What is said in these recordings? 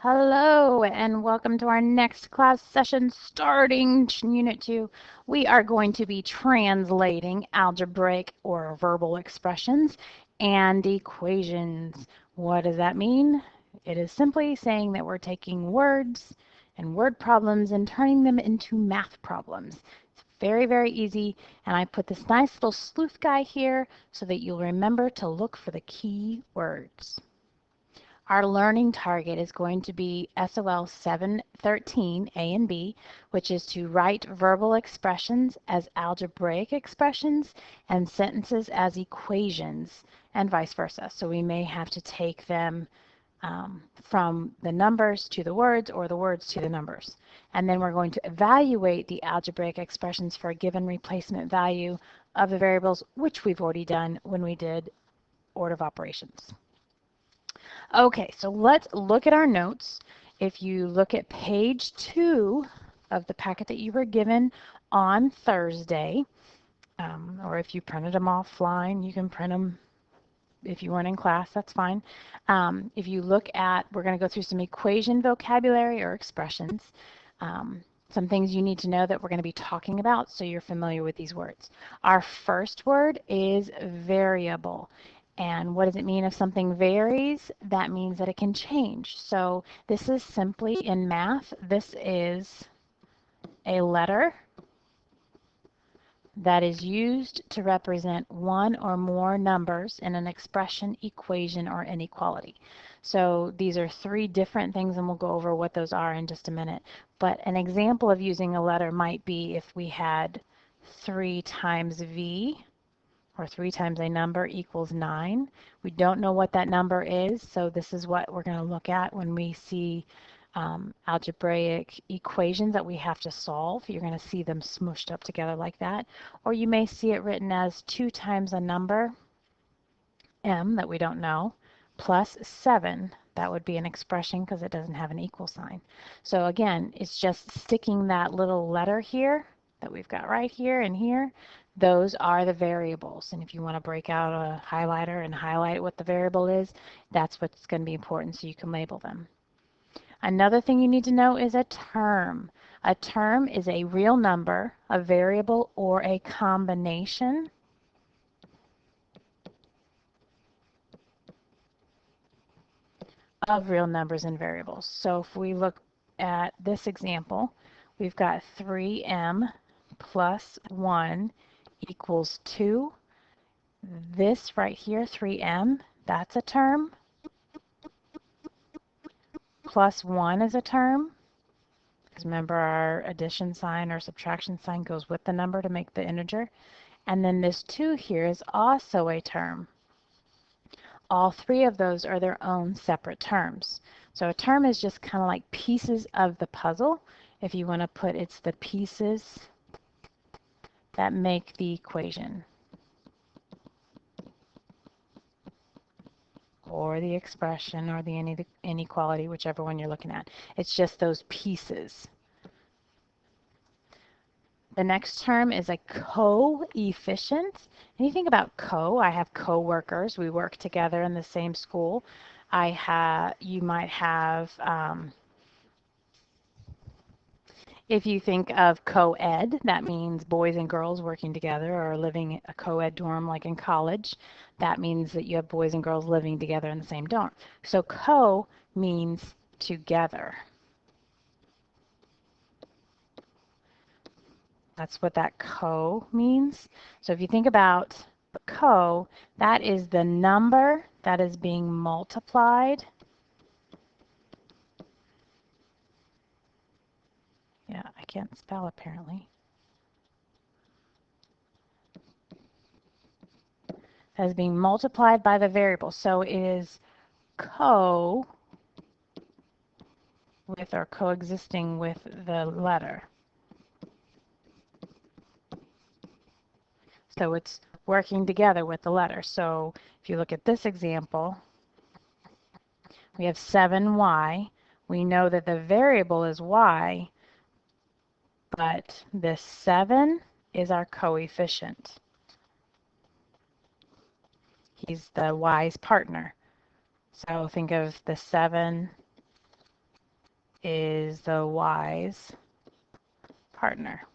Hello and welcome to our next class session starting Unit 2. We are going to be translating algebraic or verbal expressions and equations. What does that mean? It is simply saying that we're taking words and word problems and turning them into math problems. It's very, very easy, and I put this nice little sleuth guy here so that you'll remember to look for the key words. Our learning target is going to be SOL 713 A and B, which is to write verbal expressions as algebraic expressions and sentences as equations and vice versa. So we may have to take them from the numbers to the words or the words to the numbers. And then we're going to evaluate the algebraic expressions for a given replacement value of the variables, which we've already done when we did order of operations. Okay, so let's look at our notes. If you look at page 2 of the packet that you were given on Thursday, or if you printed them offline, you can print them if you weren't in class, that's fine. If you look at, we're going to go through some equation vocabulary or expressions, some things you need to know that we're going to be talking about so you're familiar with these words. Our first word is variable. And what does it mean if something varies? That means that it can change. So this is simply in math, this is a letter that is used to represent one or more numbers in an expression, equation, or inequality. So these are three different things, and we'll go over what those are in just a minute. But an example of using a letter might be if we had 3 times v, or 3 times a number equals 9. We don't know what that number is, so this is what we're going to look at when we see algebraic equations that we have to solve. You're going to see them smooshed up together like that. Or you may see it written as 2 times a number, m, that we don't know, plus 7. That would be an expression because it doesn't have an equal sign. So again, it's just sticking that little letter here that we've got right here and here. Those are the variables. And if you want to break out a highlighter and highlight what the variable is, that's what's going to be important so you can label them. Another thing you need to know is a term. A term is a real number, a variable, or a combination of real numbers and variables. So if we look at this example, we've got 3m plus 1 equals 2. This right here, 3m, that's a term. Plus 1 is a term. Because remember, our addition sign or subtraction sign goes with the number to make the integer. And then this 2 here is also a term. All three of those are their own separate terms. So a term is just kind of like pieces of the puzzle. If you want to put, it's the pieces that make the equation or the expression or the inequality, whichever one you're looking at. It's just those pieces. The next term is a coefficient. And you think about I have co-workers. We work together in the same school. You might have, if you think of co-ed, that means boys and girls working together or living a co-ed dorm like in college. That means that you have boys and girls living together in the same dorm. So co means together. That's what that co means. So if you think about the co, that is the number that is being multiplied. Yeah, I can't spell apparently. That is being multiplied by the variable. So it is co with or coexisting with the letter. So it's working together with the letter. So if you look at this example, we have 7y. We know that the variable is y, but this 7 is our coefficient. He's the y's partner. So think of the 7 is the y's partner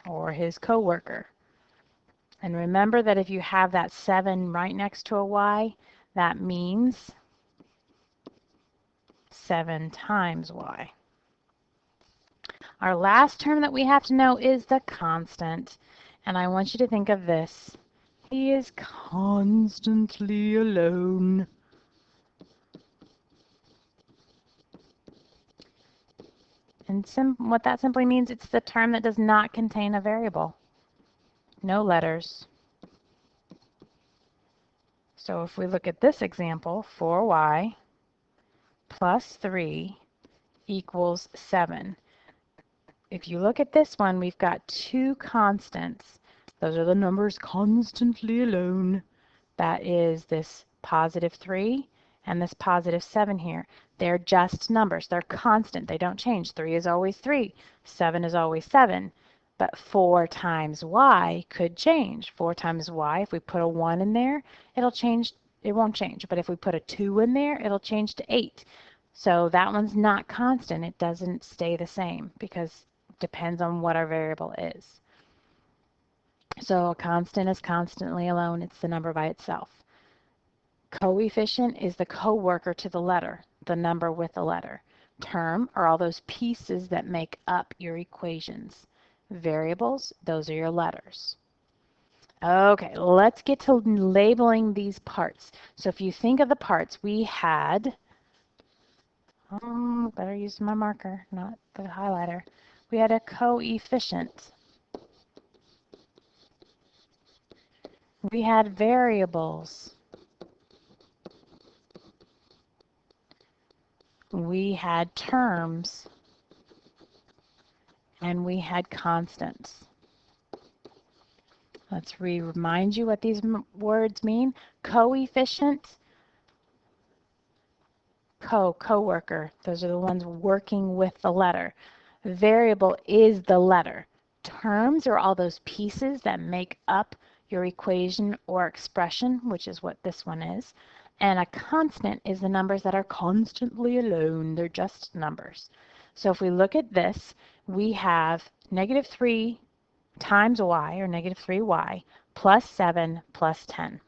or his coworker. And remember that if you have that 7 right next to a y, that means 7 times y. Our last term that we have to know is the constant. And I want you to think of this. He is constantly alone. And what that simply means, it's the term that does not contain a variable. No letters. So if we look at this example, 4y plus 3 equals 7. If you look at this one, we've got 2 constants. Those are the numbers constantly alone. That is this positive 3 and this positive 7 here. They're just numbers. They're constant. They don't change. 3 is always 3. 7 is always 7. But 4 times y could change. 4 times y, if we put a 1 in there, it'll change. It won't change. But if we put a 2 in there, it'll change to 8. So that one's not constant. It doesn't stay the same because it depends on what our variable is. So a constant is constantly alone. It's the number by itself. Coefficient is the coworker to the letter, the number with the letter. Term are all those pieces that make up your equations. Variables, those are your letters. Okay, let's get to labeling these parts. So if you think of the parts, we had, better use my marker, not the highlighter. We had a coefficient. We had variables. We had terms, and we had constants. Let's remind you what these words mean. Coefficient, coworker. Those are the ones working with the letter. Variable is the letter. Terms are all those pieces that make up your equation or expression, which is what this one is. And a constant is the numbers that are constantly alone. They're just numbers. So if we look at this, we have negative 3 times y, or negative 3y, plus 7 plus 10.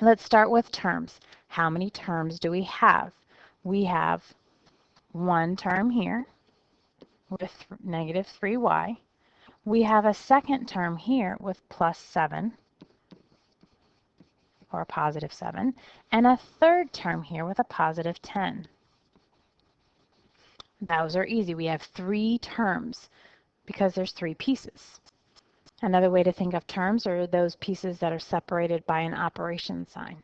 Let's start with terms. How many terms do we have? We have one term here with negative 3y. We have a second term here with plus 7, or a positive 7, and a third term here with a positive 10. Those are easy. We have 3 terms because there's 3 pieces. Another way to think of terms are those pieces that are separated by an operation sign.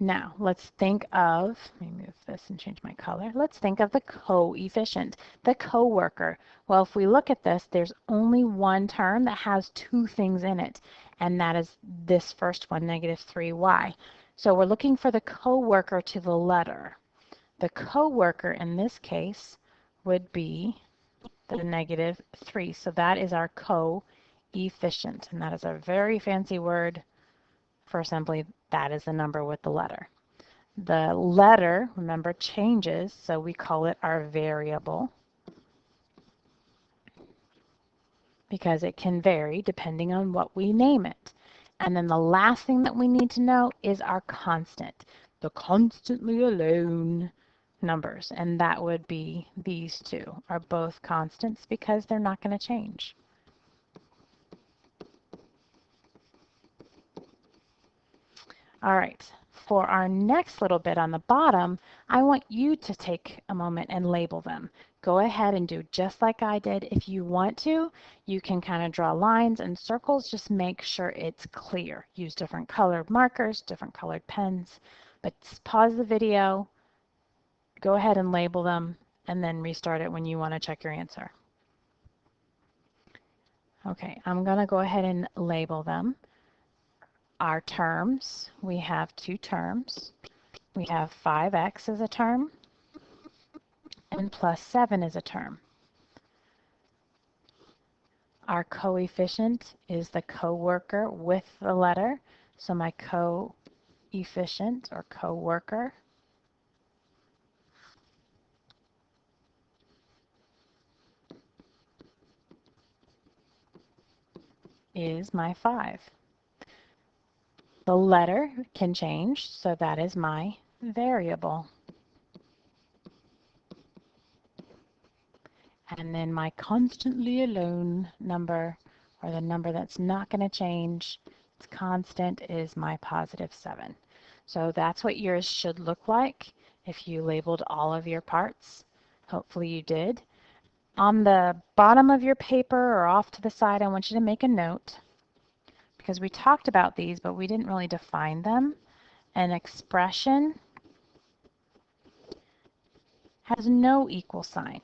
Now, let's think of, let me move this and change my color. Let's think of the coefficient, the coworker. Well, if we look at this, there's only one term that has 2 things in it, and that is this first one, negative 3y. So we're looking for the coworker to the letter. The coworker in this case would be the negative 3. So that is our coefficient, and that is a very fancy word for simply that is the number with the letter. The letter, remember, changes, so we call it our variable because it can vary depending on what we name it. And then the last thing that we need to know is our constant, the constantly alone numbers, and that would be these two are both constants because they're not going to change. All right, for our next little bit on the bottom, I want you to take a moment and label them. Go ahead and do just like I did. If you want to, you can kind of draw lines and circles. Just make sure it's clear. Use different colored markers, different colored pens. But pause the video, go ahead and label them, and then restart it when you want to check your answer. Okay, I'm going to go ahead and label them. Our terms, we have 2 terms. We have 5x as a term and plus 7 as a term. Our coefficient is the coworker with the letter. So my coefficient or coworker is my 5. The letter can change, so that is my variable. And then my constantly alone number, or the number that's not going to change, it's constant, is my positive 7. So that's what yours should look like if you labeled all of your parts. Hopefully you did. On the bottom of your paper or off to the side, I want you to make a note, because we talked about these, but we didn't really define them. An expression has no equal sign.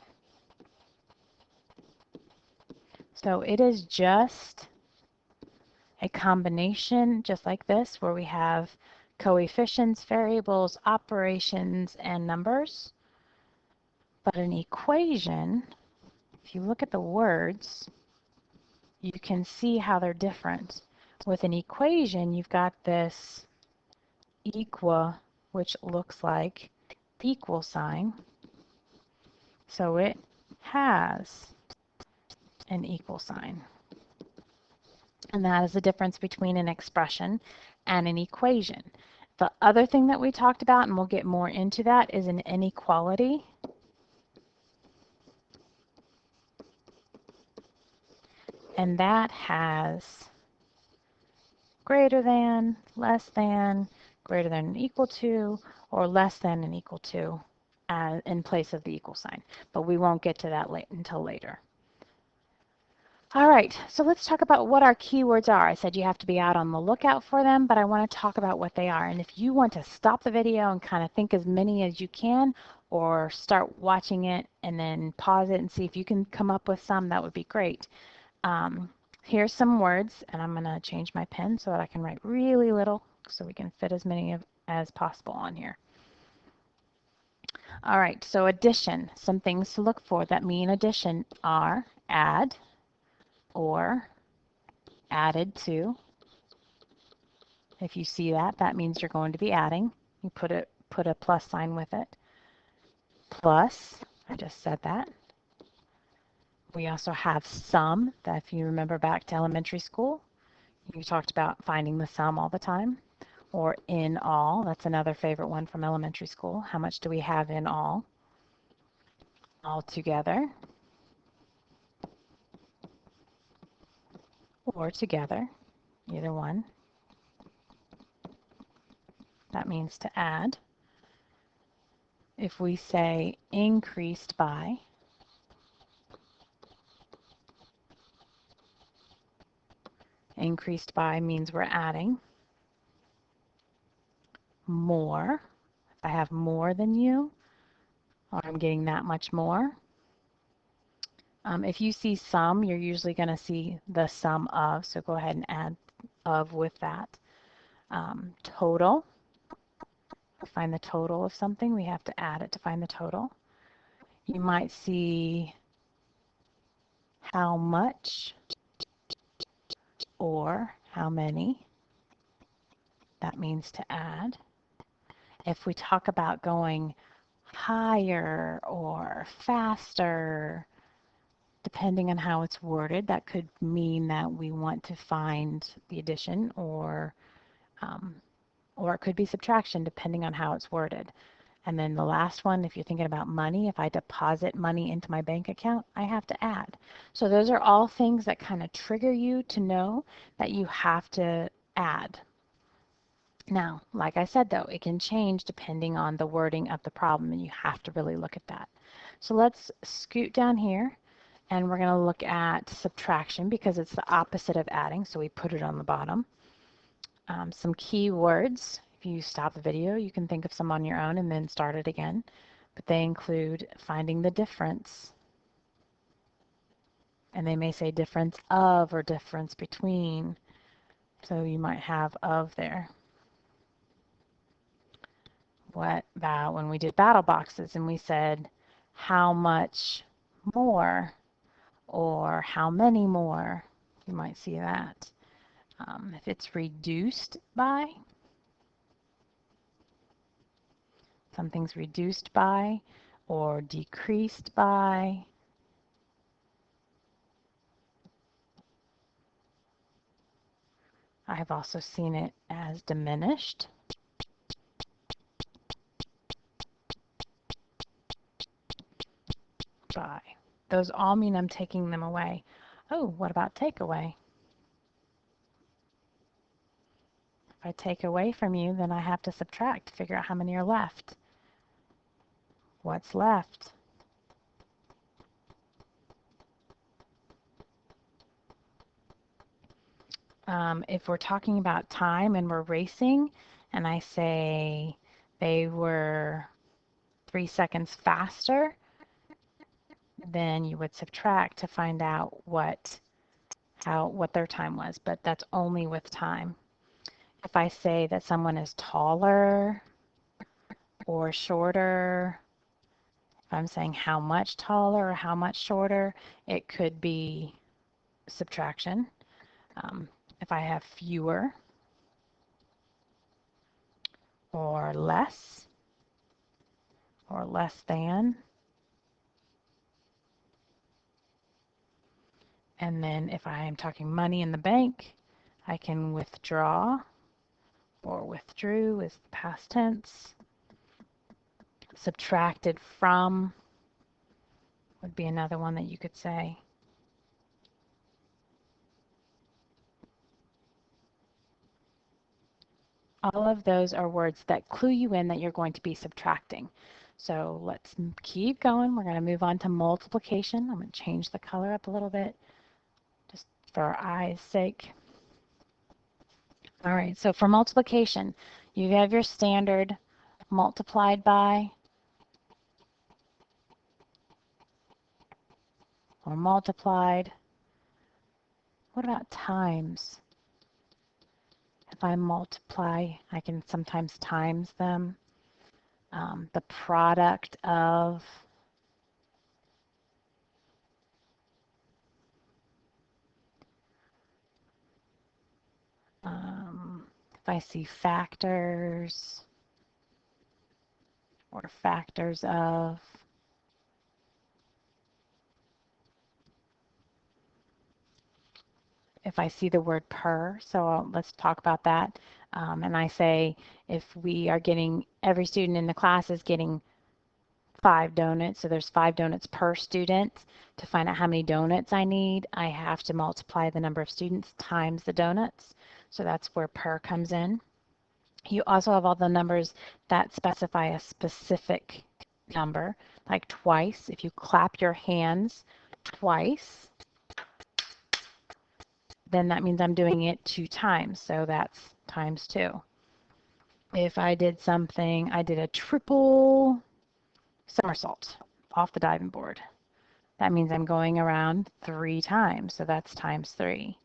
So it is just a combination, just like this, where we have coefficients, variables, operations, and numbers. But an equation, if you look at the words, you can see how they're different. With an equation, you've got this equa, which looks like equal sign. So it has an equal sign. And that is the difference between an expression and an equation. The other thing that we talked about, and we'll get more into that, is an inequality. And that has greater than, less than, greater than and equal to, or less than and equal to in place of the equal sign. But we won't get to that until later. All right, so let's talk about what our keywords are. I said you have to be out on the lookout for them, but I want to talk about what they are. And if you want to stop the video and kind of think as many as you can, or start watching it and then pause it and see if you can come up with some, that would be great. Here's some words, and I'm going to change my pen so that I can write really little so we can fit as many as possible on here. All right, so addition, some things to look for that mean addition are add, or added to. If you see that, that means you're going to be adding. You put a plus sign with it. Plus, I just said that. We also have sum, that if you remember back to elementary school, you talked about finding the sum all the time. Or in all, that's another favorite one from elementary school. How much do we have in all? All together. Or together, either one. That means to add. If we say increased by, increased by means we're adding. More, if I have more than you, or I'm getting that much more. If you see sum, you're usually going to see the sum of, so go ahead and add of with that. Total, to find the total of something, we have to add it to find the total. You might see how much or how many. That means to add. If we talk about going higher or faster, depending on how it's worded, that could mean that we want to find the addition, or it could be subtraction, depending on how it's worded. And then the last one, if you're thinking about money, if I deposit money into my bank account, I have to add. So those are all things that kind of trigger you to know that you have to add. Now, like I said, though, it can change depending on the wording of the problem, and you have to really look at that. So let's scoot down here, and we're going to look at subtraction because it's the opposite of adding, so we put it on the bottom. Some key words. If you stop the video, you can think of some on your own and then start it again. But they include finding the difference. And they may say difference of or difference between. So you might have of there. What about when we did battle boxes and we said how much more or how many more? You might see that. If it's reduced by, something's reduced by or decreased by. I've also seen it as diminished. By. Those all mean I'm taking them away. Oh, what about take away? If I take away from you, then I have to subtract to figure out how many are left. What's left? If we're talking about time and we're racing, and I say they were 3 seconds faster, then you would subtract to find out what their time was, but that's only with time. If I say that someone is taller or shorter, if I'm saying how much taller or how much shorter, it could be subtraction. If I have fewer or less than, and then if I am talking money in the bank, I can withdraw or withdrew is the past tense. Subtracted from would be another one that you could say. All of those are words that clue you in that you're going to be subtracting. So let's keep going. We're going to move on to multiplication. I'm going to change the color up a little bit just for our eyes' sake. All right, so for multiplication, you have your standard multiplied by or multiplied. What about times? If I multiply, I can sometimes times them. The product of, if I see factors or factors of, if I see the word per, so let's talk about that. And I say if we are getting, every student in the class is getting 5 donuts, so there's 5 donuts per student. To find out how many donuts I need, I have to multiply the number of students times the donuts. So that's where per comes in. You also have all the numbers that specify a specific number, like twice. If you clap your hands twice, then that means I'm doing it 2 times, so that's times 2. If I did something, I did a triple somersault off the diving board. That means I'm going around 3 times, so that's times 3.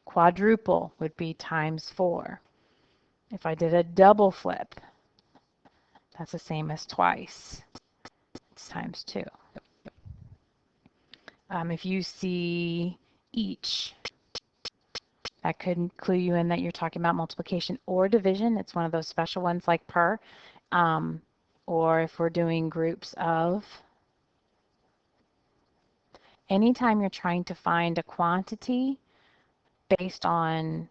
Quadruple would be times 4. If I did a double flip, that's the same as twice. It's times 2. If you see each, that could clue you in that you're talking about multiplication or division. It's one of those special ones like per. Or if we're doing groups of. Anytime you're trying to find a quantity based on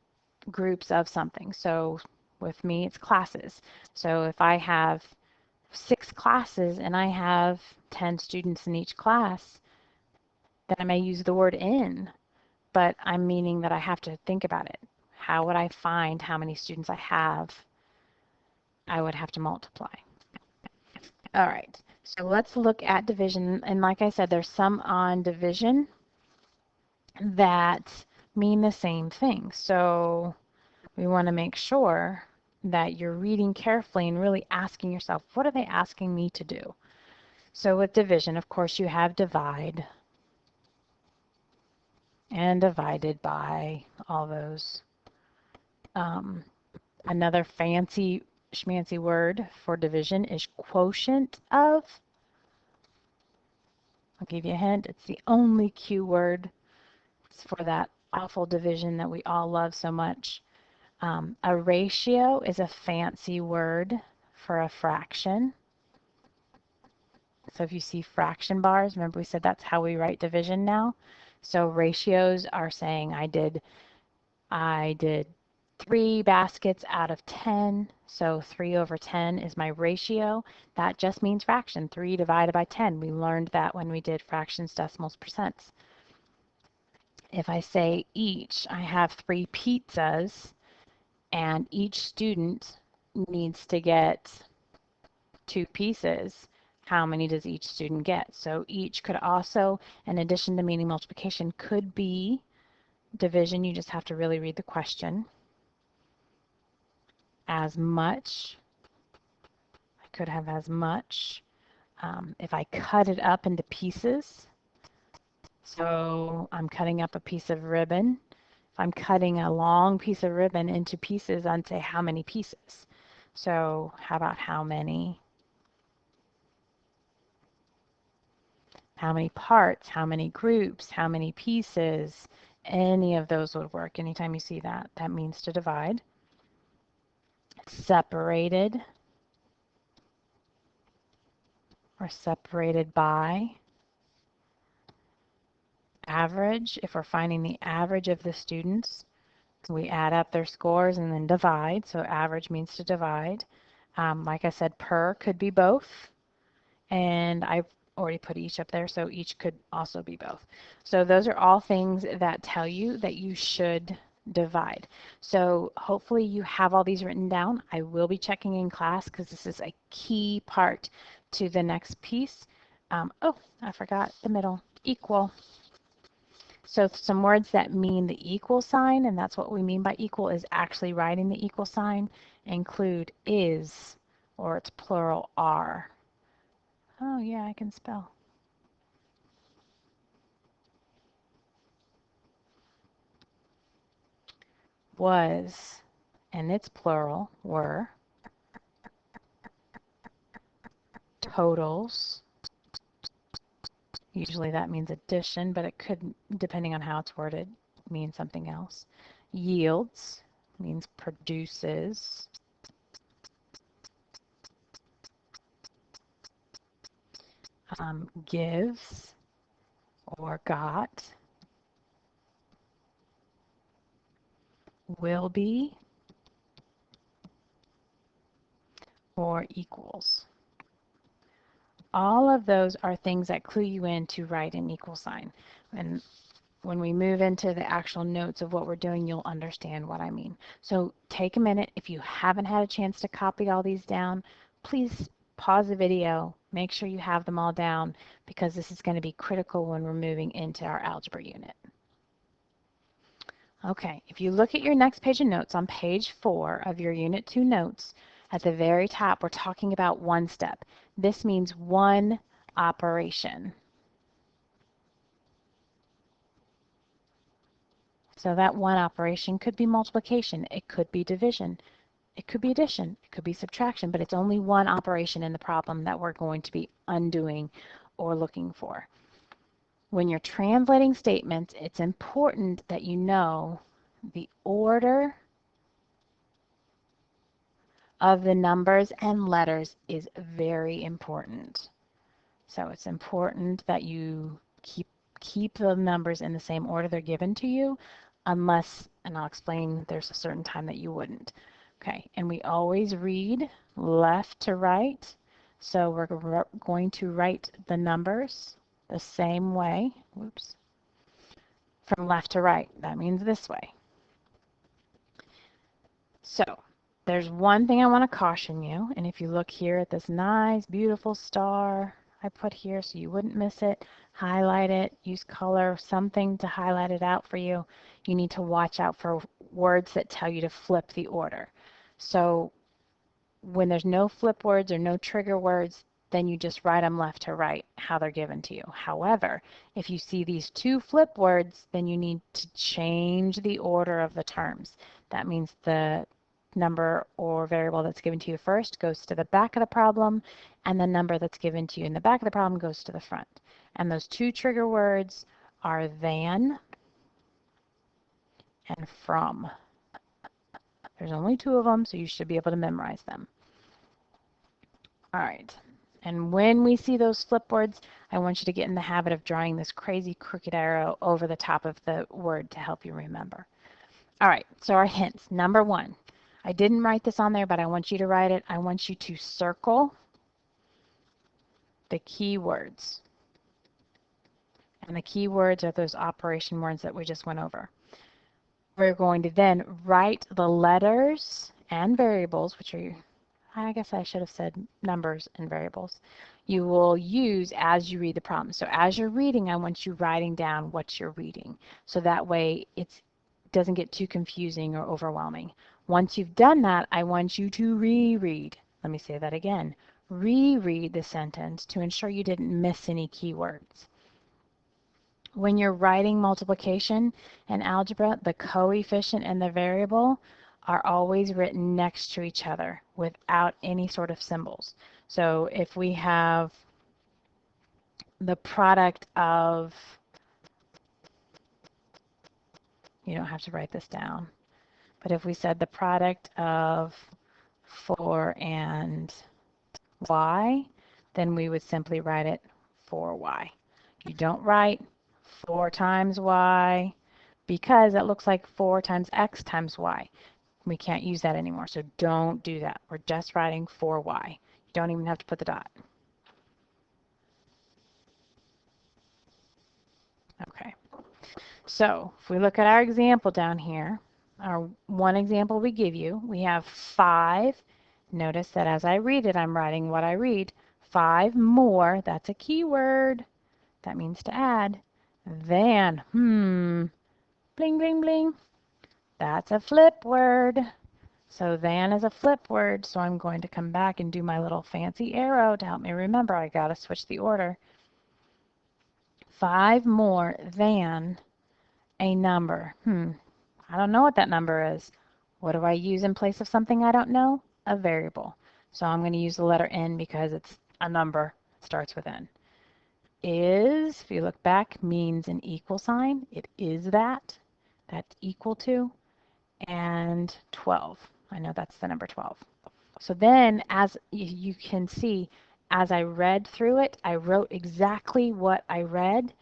groups of something. So with me, it's classes. So if I have 6 classes and I have 10 students in each class, then I may use the word in, but I'm meaning that I have to think about it. How would I find how many students I have? I would have to multiply. All right, so let's look at division. And like I said, there's some on division that mean the same thing. So we want to make sure that you're reading carefully and really asking yourself, what are they asking me to do? So with division, of course, you have divide and divided by, all those. Another fancy schmancy word for division is quotient of. I'll give you a hint. It's the only Q word. It's for that awful division that we all love so much. A ratio is a fancy word for a fraction. So if you see fraction bars, remember we said that's how we write division now. So ratios are saying I did 3 baskets out of 10, so 3 over 10 is my ratio. That just means fraction, 3 divided by 10. We learned that when we did fractions, decimals, percents. If I say each, I have 3 pizzas, and each student needs to get 2 pieces. How many does each student get? So each could also, in addition to meaning multiplication, could be division. You just have to really read the question. As much, I could have as much. If I cut it up into pieces, so I'm cutting up a piece of ribbon. If I'm cutting a long piece of ribbon into pieces, I'd say how many pieces. So how about how many? How many parts, how many groups, how many pieces? Any of those would work. Anytime you see that, that means to divide. Separated or separated by. Average, if we're finding the average of the students, we add up their scores and then divide. So average means to divide. Like I said, per could be both. And I've already put each up there, so each could also be both. So those are all things that tell you that you should divide. So hopefully you have all these written down. I will be checking in class because this is a key part to the next piece. Oh, I forgot the middle, equal. So some words that mean the equal sign, and that's what we mean by equal, is actually writing the equal sign, include is, or its plural are. Oh yeah, I can spell. Was, and its plural, were. Totals. Usually that means addition, but it could, depending on how it's worded, mean something else. Yields means produces. Gives or got. Will be or equals. All of those are things that clue you in to write an equal sign. And when we move into the actual notes of what we're doing, you'll understand what I mean. So take a minute. If you haven't had a chance to copy all these down, please pause the video, make sure you have them all down, because this is going to be critical when we're moving into our algebra unit. Okay, if you look at your next page of notes on page 4 of your Unit 2 notes, at the very top, we're talking about one step. This means one operation. So that one operation could be multiplication, it could be division, it could be addition, it could be subtraction, but it's only one operation in the problem that we're going to be undoing or looking for. When you're translating statements, it's important that you know the order of the numbers and letters is very important. So it's important that you keep the numbers in the same order they're given to you, unless, and I'll explain, there's a certain time that you wouldn't. Okay, and we always read left to right. So we're going to write the numbers the same way, whoops, from left to right. That means this way. So there's one thing I want to caution you, and if you look here at this nice, beautiful star I put here so you wouldn't miss it, highlight it, use color, something to highlight it out for you. You need to watch out for words that tell you to flip the order. So when there's no flip words or no trigger words, then you just write them left to right, how they're given to you. However, if you see these two flip words, then you need to change the order of the terms. That means the number or variable that's given to you first goes to the back of the problem, and the number that's given to you in the back of the problem goes to the front. And those two trigger words are than and from. There's only 2 of them, so you should be able to memorize them. All right. And when we see those flip words, I want you to get in the habit of drawing this crazy crooked arrow over the top of the word to help you remember. All right, so our hints. Number one, I didn't write this on there, but I want you to write it. I want you to circle the keywords. And the keywords are those operation words that we just went over. We're going to then write the letters and variables, which are, I guess I should have said numbers and variables, you will use as you read the problem. So as you're reading, I want you writing down what you're reading. So that way it doesn't get too confusing or overwhelming. Once you've done that, I want you to reread. Let me say that again. Reread the sentence to ensure you didn't miss any keywords. When you're writing multiplication in algebra, the coefficient and the variable are always written next to each other without any sort of symbols. So if we have the product of, you don't have to write this down, but if we said the product of 4 and y, then we would simply write it 4y. You don't write 4 times y because it looks like 4 times x times y. We can't use that anymore, so don't do that. We're just writing 4y. You don't even have to put the dot. Okay, so if we look at our example down here, our one example we give you, we have 5. Notice that as I read it, I'm writing what I read. 5 more, that's a keyword. That means to add. Than, bling, bling, bling. That's a flip word. So than is a flip word, so I'm going to come back and do my little fancy arrow to help me remember. I got to switch the order. 5 more than a number. I don't know what that number is. What do I use in place of something I don't know? A variable. So I'm going to use the letter N because it's a number. It starts with N. Is, if you look back, means an equal sign. It is that. That's equal to. And 12. I know that's the number 12. So then, as you can see, as I read through it, I wrote exactly what I read.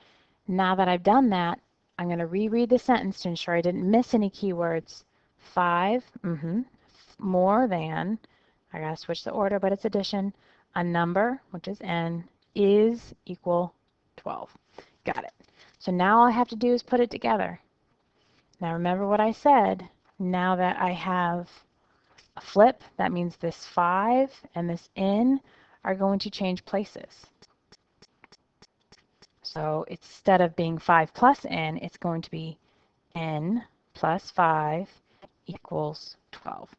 Now that I've done that, I'm going to reread the sentence to ensure I didn't miss any keywords. 5, more than, I got to switch the order, but it's addition, a number, which is n, is equal 12. Got it. So now all I have to do is put it together. Now remember what I said. Now that I have a flip, that means this 5 and this n are going to change places. So instead of being 5 plus n, it's going to be n plus 5 equals 12.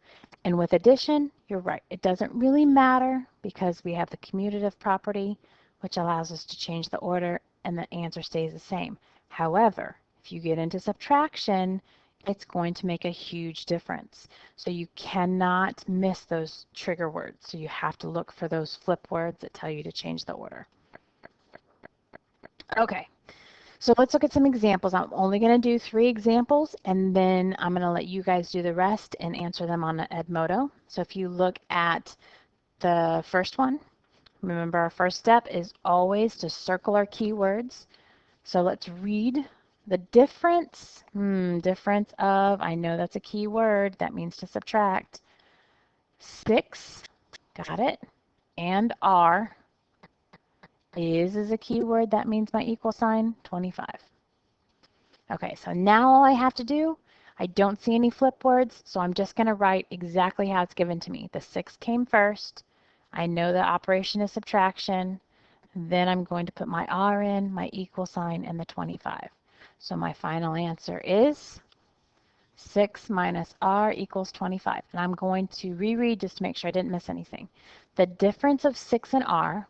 And with addition, you're right. It doesn't really matter because we have the commutative property, which allows us to change the order, and the answer stays the same. However, if you get into subtraction, it's going to make a huge difference. So you cannot miss those trigger words. So you have to look for those flip words that tell you to change the order. Okay, so let's look at some examples. I'm only going to do 3 examples, and then I'm going to let you guys do the rest and answer them on Edmodo. So if you look at the first one, remember our first step is always to circle our keywords. So let's read the difference. Difference of, I know that's a key word. That means to subtract. 6, got it, and R. Is a keyword. That means my equal sign, 25. Okay, so now all I have to do, I don't see any flip words, so I'm just going to write exactly how it's given to me. The 6 came first. I know the operation is subtraction. Then I'm going to put my R in, my equal sign, and the 25. So my final answer is 6 minus R equals 25. And I'm going to reread just to make sure I didn't miss anything. The difference of 6 and R,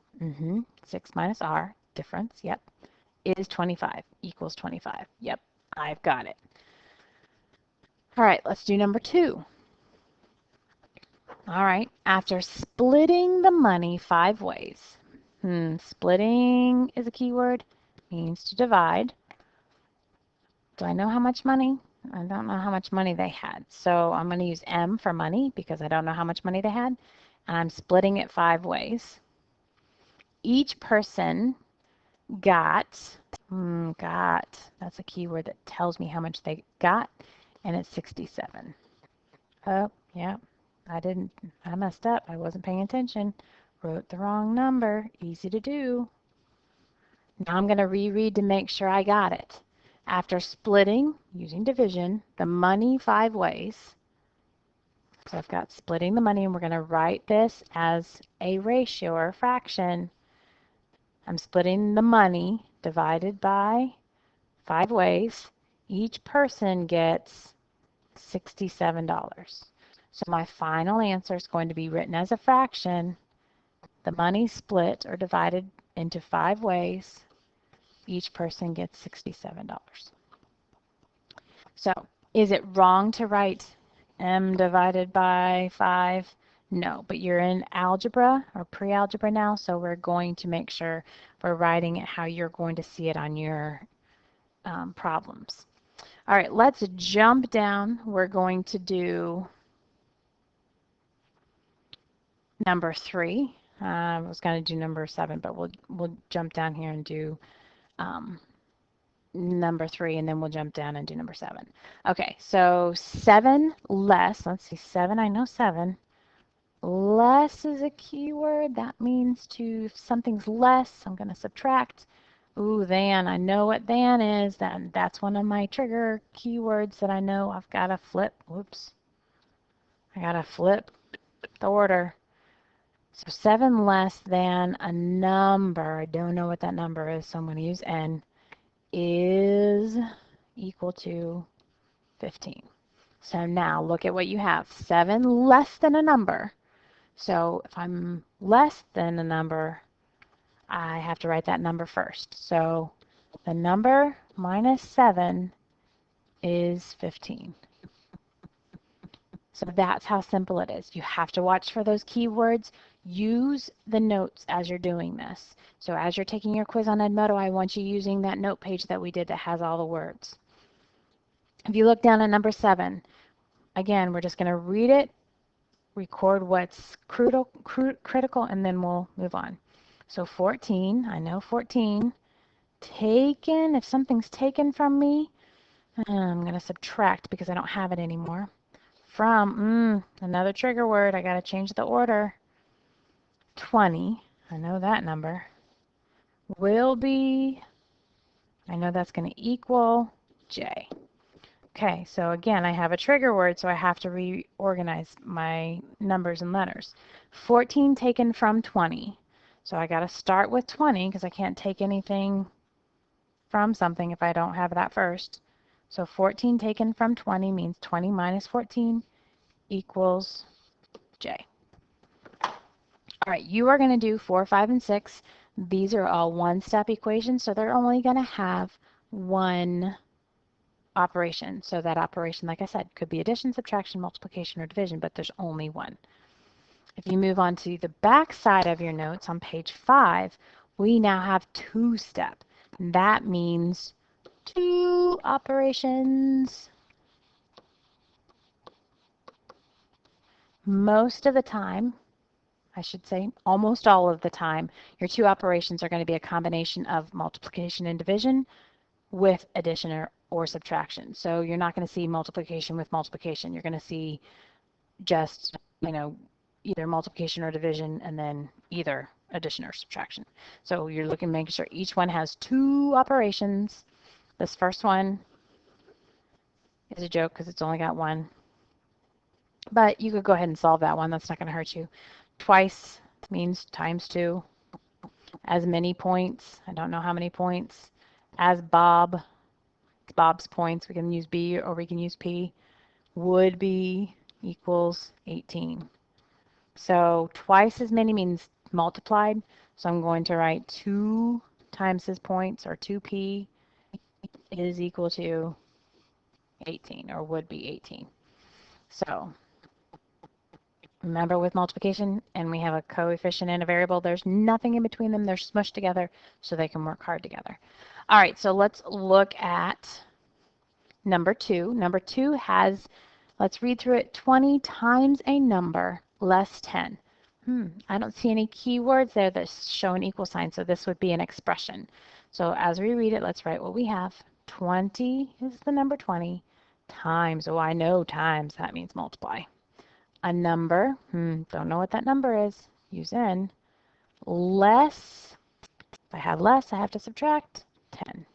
6 minus R, difference, yep, is 25, equals 25. Yep, I've got it. All right, let's do number 2. All right, after splitting the money 5 ways, splitting is a keyword, means to divide. Do I know how much money? I don't know how much money they had. So I'm going to use M for money because I don't know how much money they had. And I'm splitting it 5 ways. Each person got, that's a keyword that tells me how much they got. and it's 67. Oh, yeah, I messed up. I wasn't paying attention. Wrote the wrong number. Easy to do. Now I'm going to reread to make sure I got it. After splitting, using division, the money 5 ways. So I've got splitting the money, and we're going to write this as a ratio or a fraction. I'm splitting the money divided by 5 ways. Each person gets $67. So my final answer is going to be written as a fraction. The money split or divided into 5 ways. Each person gets $67. So is it wrong to write m divided by 5? No, but you're in algebra or pre-algebra now, so we're going to make sure we're writing it how you're going to see it on your problems. All right, let's jump down. We're going to do number 3. I was going to do number 7, but we'll jump down here and do number 3, and then we'll jump down and do number 7. Okay, so 7 less, let's see, 7, I know 7. Less is a keyword. That means if something's less, I'm going to subtract. Ooh, than, I know what than is. That's one of my trigger keywords that I know I've got to flip. Whoops. I got to flip the order. So 7 less than a number. I don't know what that number is, so I'm going to use n. Is equal to 15. So now look at what you have. 7 less than a number. So if I'm less than a number, I have to write that number first. So the number minus 7 is 15. So that's how simple it is. You have to watch for those keywords. Use the notes as you're doing this. So as you're taking your quiz on Edmodo, I want you using that note page that we did that has all the words. If you look down at number 7, again, we're just going to read it, record what's critical, and then we'll move on. So 14, I know 14. Taken, if something's taken from me, I'm going to subtract because I don't have it anymore. From, another trigger word, I got to change the order. 20, I know that number. Will be, I know that's going to equal J. Okay, so again, I have a trigger word, so I have to reorganize my numbers and letters. 14 taken from 20. So I got to start with 20 because I can't take anything from something if I don't have that first. So 14 taken from 20 means 20 minus 14 equals J. All right, you are going to do 4, 5, and 6. These are all one-step equations, so they're only going to have one operation. So that operation, like I said, could be addition, subtraction, multiplication, or division, but there's only one. If you move on to the back side of your notes on page 5, we now have 2-step. That means 2 operations. Most of the time, I should say almost all of the time, your 2 operations are going to be a combination of multiplication and division with addition or subtraction. So you're not going to see multiplication with multiplication. You're going to see just, either multiplication or division and then either addition or subtraction. So you're looking, making sure each one has 2 operations. This first one is a joke because it's only got 1. But you could go ahead and solve that one. That's not going to hurt you. Twice means times 2. As many points. I don't know how many points. As Bob. It's Bob's points. We can use B or we can use P. Would be equals 18. So twice as many means multiplied. So I'm going to write 2 times his points, or 2P is equal to 18, or would be 18. So remember, with multiplication, and we have a coefficient and a variable, there's nothing in between them. They're smushed together so they can work hard together. All right, so let's look at number 2. Number 2 has, let's read through it, 20 times a number less 10. I don't see any keywords there that show an equal sign, so this would be an expression. So as we read it, let's write what we have. 20 is the number 20 times. Oh, I know times. That means multiply. A number. Don't know what that number is. Use n. Less. If I have less, I have to subtract 10.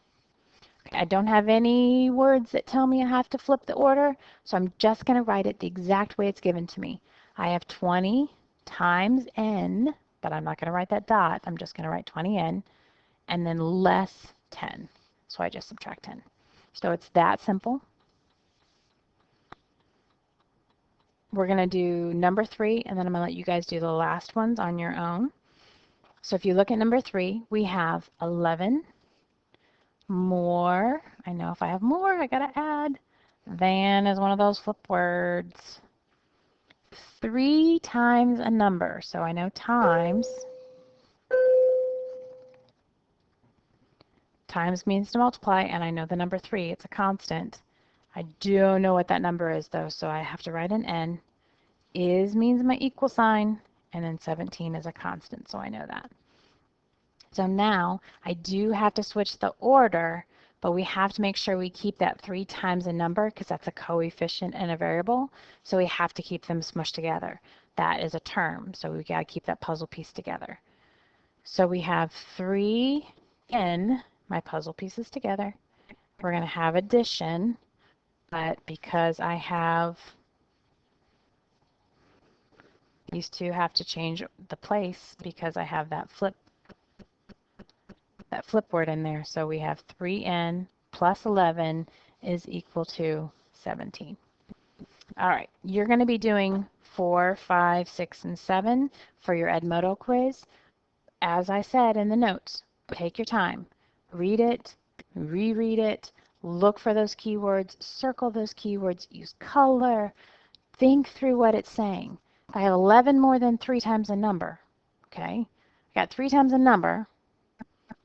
Okay, I don't have any words that tell me I have to flip the order, so I'm just going to write it the exact way it's given to me. I have 20 times n, but I'm not going to write that dot. I'm just going to write 20n, and then less 10. So I just subtract 10. So it's that simple. We're going to do number 3, and then I'm going to let you guys do the last ones on your own. So if you look at number 3, we have 11 more. I know if I have more, I got to add. Than is one of those flip words. 3 times a number. So I know times. Times means to multiply, and I know the number 3. It's a constant. I don't know what that number is, though, so I have to write an n. Is means my equal sign, and then 17 is a constant, so I know that. So now I do have to switch the order, but we have to make sure we keep that 3 times a number because that's a coefficient and a variable. So we have to keep them smushed together. That is a term, so we got to keep that puzzle piece together. So we have 3n, my puzzle pieces together. We're going to have addition, but because I have these two have to change the place because I have that flip word in there. So we have 3n plus 11 is equal to 17. All right, you're going to be doing 4, 5, 6, and 7 for your Edmodo quiz. As I said in the notes, take your time. Read it, reread it, look for those keywords, circle those keywords, use color, think through what it's saying. I have 11 more than 3 times a number, okay? I got 3 times a number,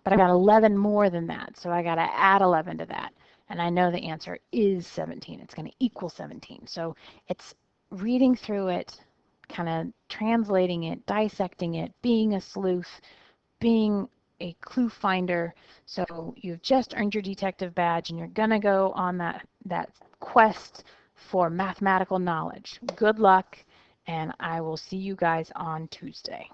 but I got 11 more than that, so I got to add 11 to that. And I know the answer is 17. It's going to equal 17. So it's reading through it, kind of translating it, dissecting it, being a sleuth, being a clue finder. So you've just earned your detective badge, and you're going to go on that quest for mathematical knowledge. Good luck, and I will see you guys on Tuesday.